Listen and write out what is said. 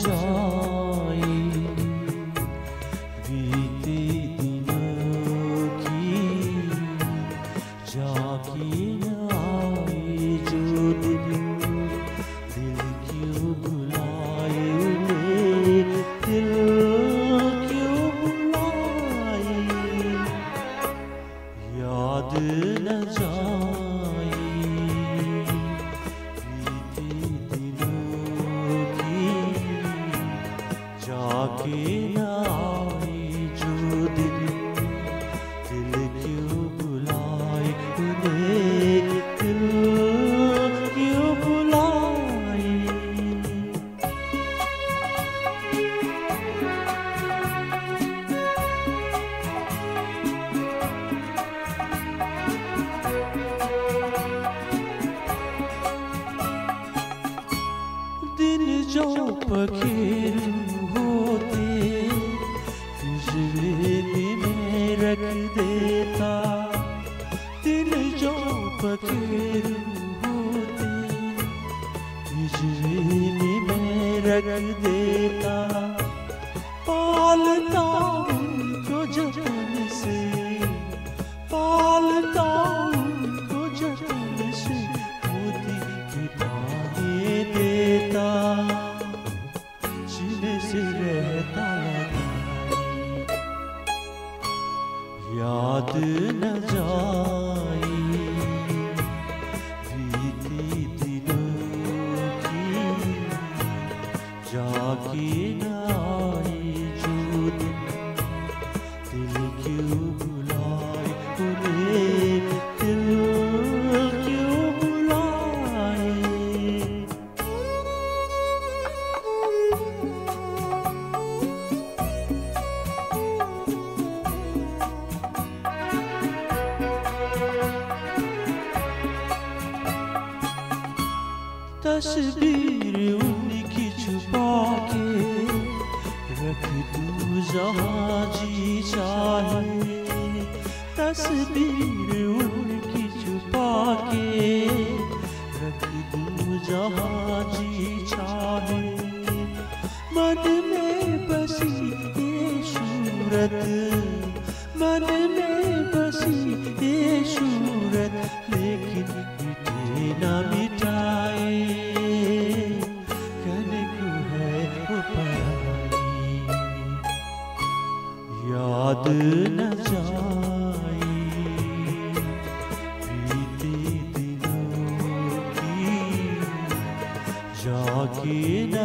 जाए बीते दिनों की जाके न आए जो दिन दिल क्यों बुलाए उन्हें दिल क्यों बुलाए याद न जाए जाके न आए जो दिन दिल क्यों बुलाए उन्हें दिल क्यों बुलाए दिन जो पखेरू में रख देता दिल जो पखेरू होते बिजली में रख देता पालता उनको जतन से पालता उनको जतन से मोती के दाने देता जिन्हें से रहता याद न जाए बीती दिनों की जाके न आए जो दिन दिल क्यों बुलाए उन्हें दिल क्यों बुलाए तस्वीर उनकी छुपा के रख दूँ जहाँ जी चाहे तस्वीर उनकी छुपा के रख दूँ जहाँ जी चाहे मन में बसी ये सूरत मन में बसी ये सूरत लेकिन मिटे ना मिटाए याद न जाए बीते दिनों की जाके न